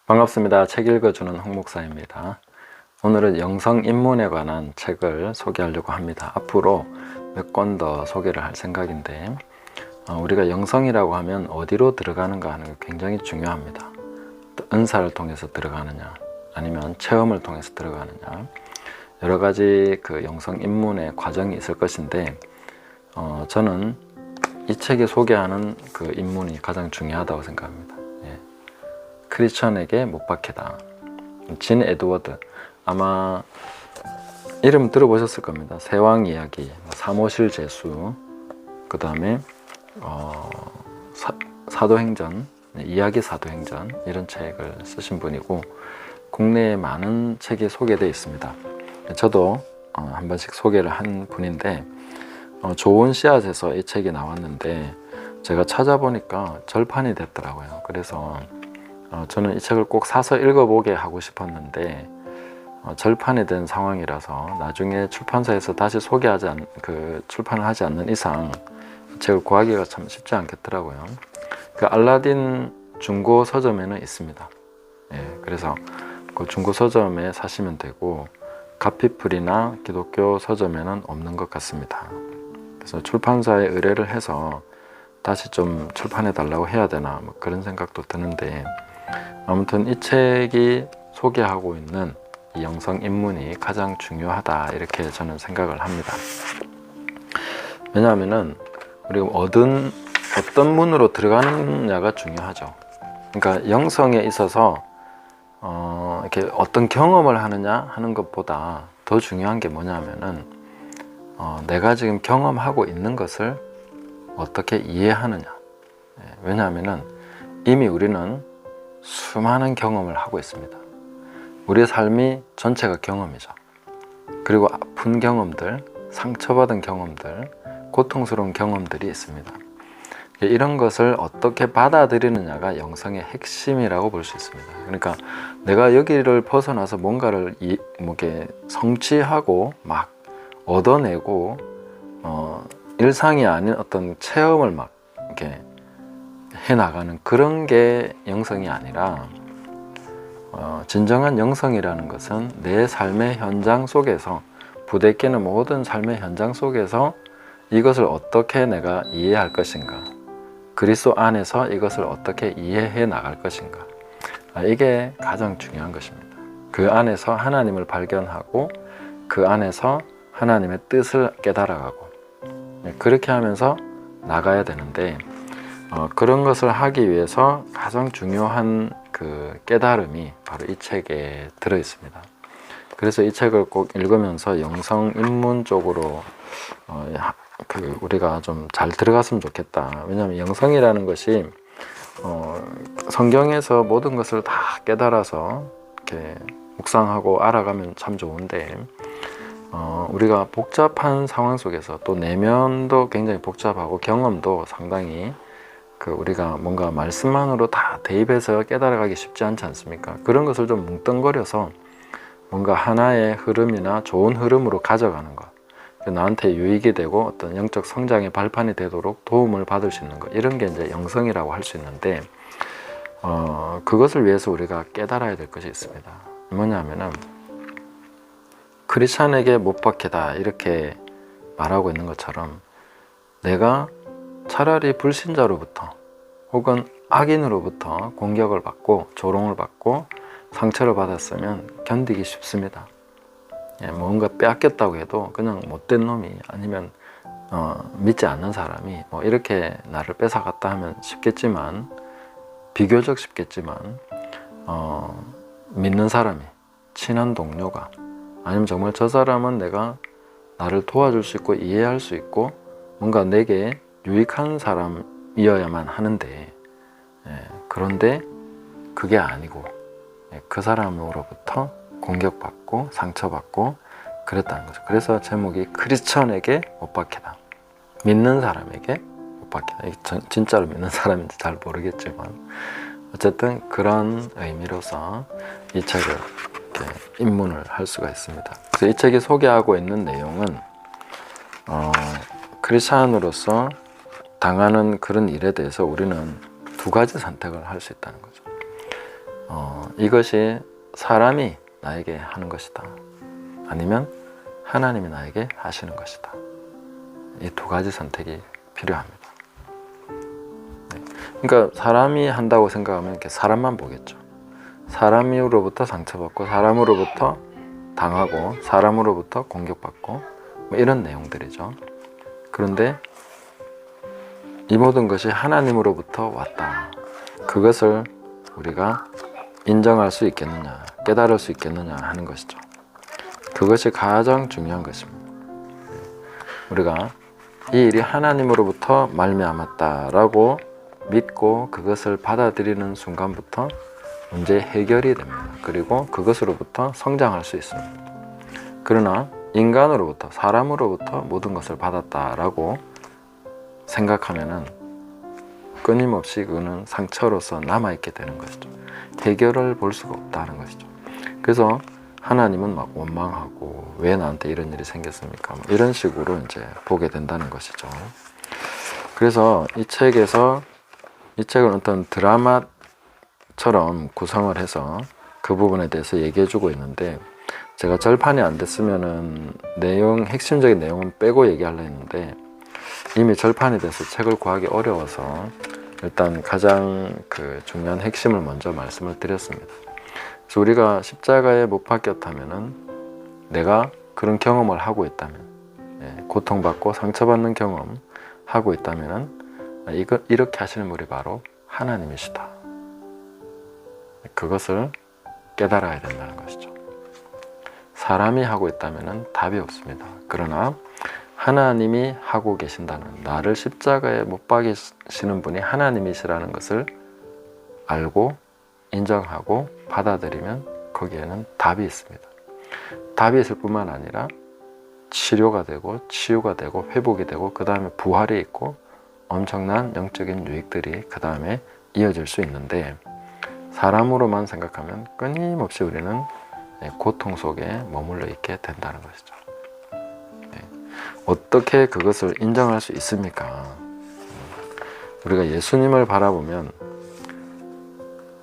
반갑습니다. 책 읽어주는 홍 목사입니다. 오늘은 영성 입문에 관한 책을 소개하려고 합니다. 앞으로 몇 권 더 소개를 할 생각인데 우리가 영성이라고 하면 어디로 들어가는가 하는 게 굉장히 중요합니다. 은사를 통해서 들어가느냐 아니면 체험을 통해서 들어가느냐 여러 가지 그 영성 입문의 과정이 있을 것인데 저는 이 책이 소개하는 그 입문이 가장 중요하다고 생각합니다. 크리스천에게 못 박히다. 진 에드워드, 아마 이름 들어보셨을 겁니다. 세왕 이야기, 사모실 제수, 그 다음에 사도행전, 이야기 사도행전 이런 책을 쓰신 분이고 국내에 많은 책이 소개되어 있습니다. 저도 한 번씩 소개를 한 분인데 좋은 씨앗에서 이 책이 나왔는데 제가 찾아보니까 절판이 됐더라고요. 그래서 저는 이 책을 꼭 사서 읽어보게 하고 싶었는데 절판이 된 상황이라서 나중에 출판사에서 다시 출판을 하지 않는 이상 이 책을 구하기가 참 쉽지 않겠더라고요. 그 알라딘 중고 서점에는 있습니다. 그래서 그 중고 서점에 사시면 되고 가피풀이나 기독교 서점에는 없는 것 같습니다. 그래서 출판사에 의뢰를 해서 다시 좀 출판해 달라고 해야 되나 뭐 그런 생각도 드는데 아무튼 이 책이 소개하고 있는 이 영성 입문이 가장 중요하다 이렇게 저는 생각을 합니다. 왜냐하면은 우리가 어떤 문으로 들어가느냐가 중요하죠. 그러니까 영성에 있어서 이렇게 어떤 경험을 하느냐 하는 것보다 더 중요한 게 뭐냐면은 내가 지금 경험하고 있는 것을 어떻게 이해하느냐. 왜냐하면은 이미 우리는 수많은 경험을 하고 있습니다. 우리의 삶이 전체가 경험이죠. 그리고 아픈 경험들, 상처받은 경험들, 고통스러운 경험들이 있습니다. 이런 것을 어떻게 받아들이느냐가 영성의 핵심이라고 볼 수 있습니다. 그러니까 내가 여기를 벗어나서 뭔가를 성취하고 막 얻어내고 일상이 아닌 어떤 체험을 막 이렇게 해나가는 그런 게 영성이 아니라 진정한 영성이라는 것은 내 삶의 현장 속에서 부대끼는 모든 삶의 현장 속에서 이것을 어떻게 내가 이해할 것인가, 그리스도 안에서 이것을 어떻게 이해해 나갈 것인가, 이게 가장 중요한 것입니다. 그 안에서 하나님을 발견하고 그 안에서 하나님의 뜻을 깨달아가고 그렇게 하면서 나가야 되는데 그런 것을 하기 위해서 가장 중요한 그 깨달음이 바로 이 책에 들어 있습니다. 그래서 이 책을 꼭 읽으면서 영성 입문 쪽으로 우리가 좀 잘 들어갔으면 좋겠다. 왜냐하면 영성이라는 것이 성경에서 모든 것을 다 깨달아서 이렇게 묵상하고 알아가면 참 좋은데 우리가 복잡한 상황 속에서 또 내면도 굉장히 복잡하고 경험도 상당히 우리가 뭔가 말씀만으로 다 대입해서 깨달아가기 쉽지 않지 않습니까? 그런 것을 좀 뭉뚱거려서 뭔가 하나의 흐름이나 좋은 흐름으로 가져가는 것, 나한테 유익이 되고 어떤 영적 성장의 발판이 되도록 도움을 받을 수 있는 것, 이런 게 이제 영성이라고 할 수 있는데 그것을 위해서 우리가 깨달아야 될 것이 있습니다. 뭐냐면은 크리스찬에게 못 박히다 이렇게 말하고 있는 것처럼 내가 차라리 불신자로부터 혹은 악인으로부터 공격을 받고 조롱을 받고 상처를 받았으면 견디기 쉽습니다. 뭔가 빼앗겼다고 해도 그냥 못된 놈이 아니면 믿지 않는 사람이 이렇게 나를 뺏어갔다 하면 쉽겠지만 비교적 쉽겠지만 믿는 사람이 친한 동료가 아니면 정말 저 사람은 내가 나를 도와줄 수 있고 이해할 수 있고 뭔가 내게 유익한 사람이어야만 하는데 그런데 그게 아니고 그 사람으로부터 공격받고 상처받고 그랬다는 거죠. 그래서 제목이 크리스천에게 못 박히다. 믿는 사람에게 못 박히다. 진짜로 믿는 사람인지 잘 모르겠지만 어쨌든 그런 의미로서 이 책을 이렇게 입문을 할 수가 있습니다. 그래서 이 책이 소개하고 있는 내용은 크리스찬으로서 당하는 그런 일에 대해서 우리는 두 가지 선택을 할 수 있다는 거죠. 이것이 사람이 나에게 하는 것이다, 아니면 하나님이 나에게 하시는 것이다. 이 두 가지 선택이 필요합니다. 네. 그러니까 사람이 한다고 생각하면 이렇게 사람만 보겠죠. 사람으로부터 상처받고, 사람으로부터 당하고, 사람으로부터 공격받고, 뭐 이런 내용들이죠. 그런데 이 모든 것이 하나님으로부터 왔다. 그것을 우리가 인정할 수 있겠느냐, 깨달을 수 있겠느냐 하는 것이죠. 그것이 가장 중요한 것입니다. 우리가 이 일이 하나님으로부터 말미암았다라고 믿고 그것을 받아들이는 순간부터 문제 해결이 됩니다. 그리고 그것으로부터 성장할 수 있습니다. 그러나 인간으로부터, 사람으로부터 모든 것을 받았다라고 생각하면은 끊임없이 그거는 상처로서 남아있게 되는 것이죠. 해결을 볼 수가 없다는 것이죠. 그래서 하나님은 막 원망하고, 왜 나한테 이런 일이 생겼습니까? 뭐 이런 식으로 이제 보게 된다는 것이죠. 그래서 이 책에서, 이 책은 어떤 드라마처럼 구성을 해서 그 부분에 대해서 얘기해주고 있는데, 제가 절판이 안 됐으면은 핵심적인 내용은 빼고 얘기하려 했는데, 이미 절판이 돼서 책을 구하기 어려워서 일단 가장 중요한 핵심을 먼저 말씀을 드렸습니다. 그래서 우리가 십자가에 못 박혔다면은, 내가 그런 경험을 하고 있다면, 고통받고 상처받는 경험 하고 있다면은, 이렇게 하시는 분이 바로 하나님이시다. 그것을 깨달아야 된다는 것이죠. 사람이 하고 있다면은 답이 없습니다. 그러나 하나님이 하고 계신다는, 나를 십자가에 못 박이시는 분이 하나님이시라는 것을 알고 인정하고 받아들이면 거기에는 답이 있습니다. 답이 있을 뿐만 아니라 치료가 되고, 치유가 되고, 회복이 되고, 그 다음에 부활이 있고, 엄청난 영적인 유익들이 그 다음에 이어질 수 있는데, 사람으로만 생각하면 끊임없이 우리는 고통 속에 머물러 있게 된다는 것이죠. 어떻게 그것을 인정할 수 있습니까? 우리가 예수님을 바라보면,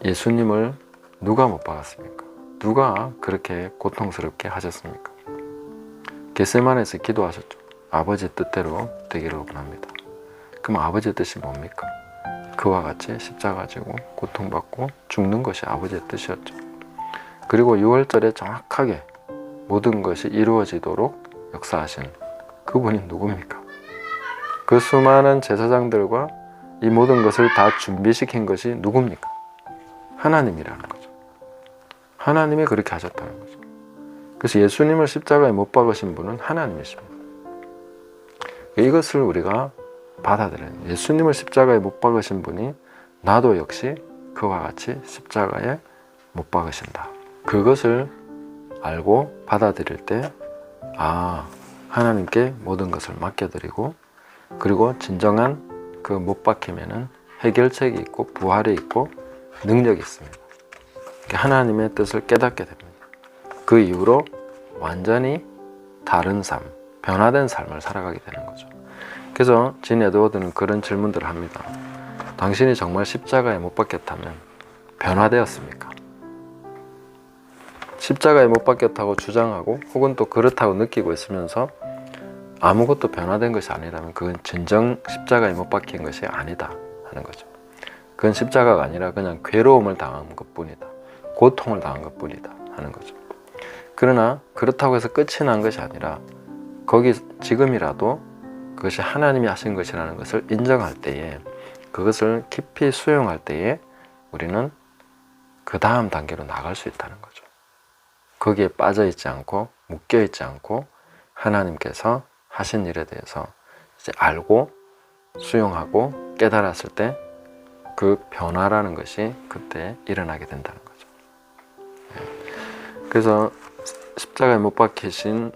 예수님을 누가 못 박았습니까? 누가 그렇게 고통스럽게 하셨습니까? 겟세마네에서 기도하셨죠. 아버지 뜻대로 되기를 원합니다. 그럼 아버지의 뜻이 뭡니까? 그와 같이 십자가 지고 고통받고 죽는 것이 아버지의 뜻이었죠. 그리고 6월절에 정확하게 모든 것이 이루어지도록 역사하신 그분이 누굽니까? 그 수많은 제사장들과 이 모든 것을 다 준비시킨 것이 누굽니까? 하나님이라는 거죠. 하나님이 그렇게 하셨다는 거죠. 그래서 예수님을 십자가에 못 박으신 분은 하나님이십니다. 이것을 우리가 받아들여야 돼요. 예수님을 십자가에 못 박으신 분이 나도 역시 그와 같이 십자가에 못 박으신다. 그것을 알고 받아들일 때, 하나님께 모든 것을 맡겨드리고, 그리고 진정한 그 못 박히면은 해결책이 있고, 부활이 있고, 능력이 있습니다. 하나님의 뜻을 깨닫게 됩니다. 그 이후로 완전히 다른 삶, 변화된 삶을 살아가게 되는 거죠. 그래서 진 에드워드는 그런 질문들을 합니다. 당신이 정말 십자가에 못 박혔다면 변화되었습니까? 십자가에 못 박혔다고 주장하고, 혹은 또 그렇다고 느끼고 있으면서 아무것도 변화된 것이 아니라면 그건 진정 십자가에 못 박힌 것이 아니다 하는 거죠. 그건 십자가가 아니라 그냥 괴로움을 당한 것뿐이다, 고통을 당한 것뿐이다 하는 거죠. 그러나 그렇다고 해서 끝이 난 것이 아니라, 거기 지금이라도 그것이 하나님이 하신 것이라는 것을 인정할 때에, 그것을 깊이 수용할 때에 우리는 그 다음 단계로 나갈 수 있다는 거죠. 거기에 빠져있지 않고, 묶여있지 않고, 하나님께서 하신 일에 대해서 이제 알고 수용하고 깨달았을 때 그 변화라는 것이 그때 일어나게 된다는 거죠. 그래서 십자가에 못 박히신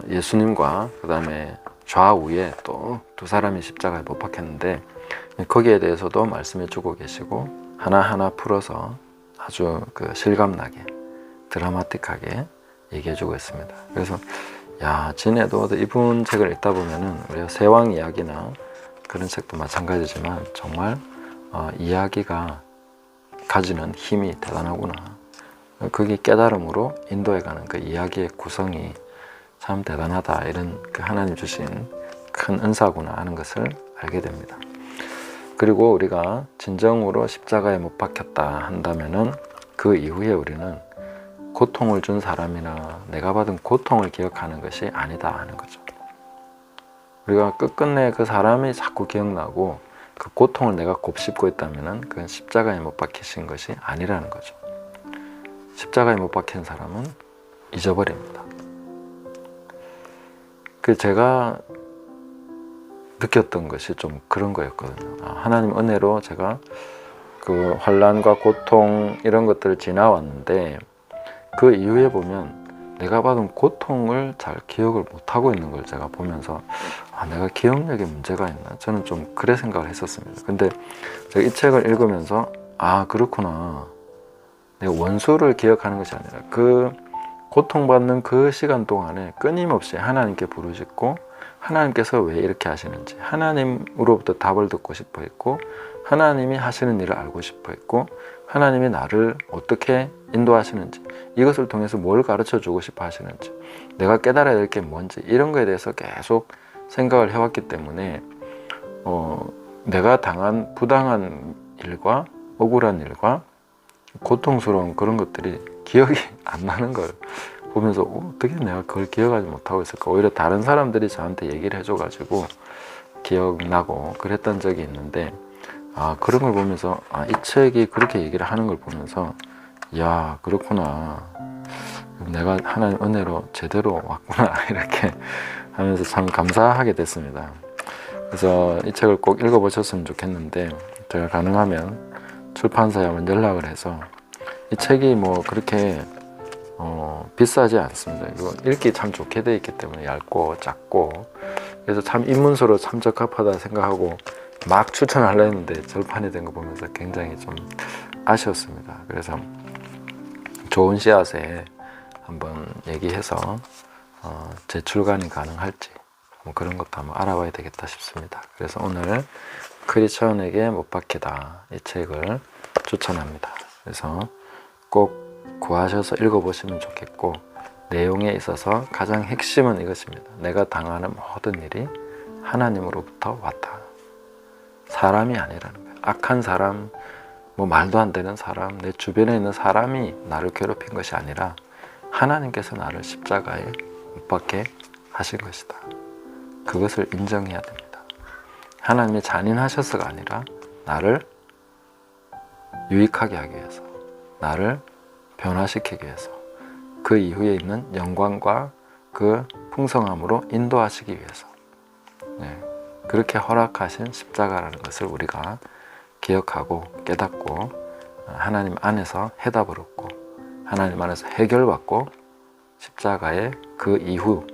예수님과 그 다음에 좌우에 또 두 사람이 십자가에 못 박혔는데, 거기에 대해서도 말씀해 주고 계시고, 하나하나 풀어서 아주 실감나게 드라마틱하게 얘기해 주고 있습니다. 그래서 진 에드워드 이분 책을 읽다 보면은, 우리가 세왕 이야기나 그런 책도 마찬가지지만 정말 이야기가 가지는 힘이 대단하구나. 그게 깨달음으로 인도해가는 그 이야기의 구성이 참 대단하다. 이런 그 하나님 주신 큰 은사구나 하는 것을 알게 됩니다. 그리고 우리가 진정으로 십자가에 못 박혔다 한다면은 그 이후에 우리는 고통을 준 사람이나 내가 받은 고통을 기억하는 것이 아니다 하는 거죠. 우리가 끝끝내 그 사람이 자꾸 기억나고 그 고통을 내가 곱씹고 있다면은 그건 십자가에 못 박히신 것이 아니라는 거죠. 십자가에 못 박힌 사람은 잊어버립니다. 그 제가 느꼈던 것이 좀 그런 거였거든요. 하나님 은혜로 제가 그 환난과 고통 이런 것들을 지나왔는데 그 이후에 보면 내가 받은 고통을 잘 기억을 못하고 있는 걸 제가 보면서 내가 기억력에 문제가 있나? 저는 좀 그래 생각을 했었습니다. 근데 제가 이 책을 읽으면서 그렇구나. 내가 원수를 기억하는 것이 아니라 그 고통받는 그 시간 동안에 끊임없이 하나님께 부르짖고 하나님께서 왜 이렇게 하시는지 하나님으로부터 답을 듣고 싶어 했고 하나님이 하시는 일을 알고 싶어 했고 하나님이 나를 어떻게 인도하시는지 이것을 통해서 뭘 가르쳐 주고 싶어 하시는지 내가 깨달아야 될 게 뭔지 이런 거에 대해서 계속 생각을 해왔기 때문에 내가 당한 부당한 일과 억울한 일과 고통스러운 그런 것들이 기억이 안 나는 걸 보면서 어떻게 내가 그걸 기억하지 못하고 있을까. 오히려 다른 사람들이 저한테 얘기를 해줘가지고 기억나고 그랬던 적이 있는데 그런 걸 보면서 이 책이 그렇게 얘기를 하는 걸 보면서 야 그렇구나. 내가 하나님 은혜로 제대로 왔구나 이렇게 하면서 참 감사하게 됐습니다. 그래서 이 책을 꼭 읽어보셨으면 좋겠는데 제가 가능하면 출판사에 한번 연락을 해서 이 책이 뭐 그렇게 비싸지 않습니다. 이거 읽기 참 좋게 되어 있기 때문에 얇고 작고 그래서 참 입문서로 참 적합하다 생각하고 막 추천하려 했는데 절판이 된 거 보면서 굉장히 좀 아쉬웠습니다. 그래서 좋은 씨앗에 한번 얘기해서 재출간이 가능할지 뭐 그런 것도 한번 알아봐야 되겠다 싶습니다. 그래서 오늘 크리스천에게 못 박히다 이 책을 추천합니다. 그래서 꼭 구하셔서 읽어보시면 좋겠고 내용에 있어서 가장 핵심은 이것입니다. 내가 당하는 모든 일이 하나님으로부터 왔다. 사람이 아니라는 거예요. 악한 사람, 뭐 말도 안 되는 사람, 내 주변에 있는 사람이 나를 괴롭힌 것이 아니라 하나님께서 나를 십자가에 못 박게 하신 것이다. 그것을 인정해야 됩니다. 하나님이 잔인하셔서가 아니라 나를 유익하게 하기 위해서, 나를 변화시키기 위해서, 그 이후에 있는 영광과 그 풍성함으로 인도하시기 위해서 그렇게 허락하신 십자가라는 것을 우리가 기억하고 깨닫고 하나님 안에서 해답을 얻고 하나님 안에서 해결받고 십자가의 그 이후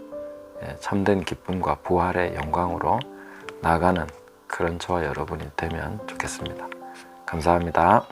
참된 기쁨과 부활의 영광으로 나아가는 그런 저와 여러분이 되면 좋겠습니다. 감사합니다.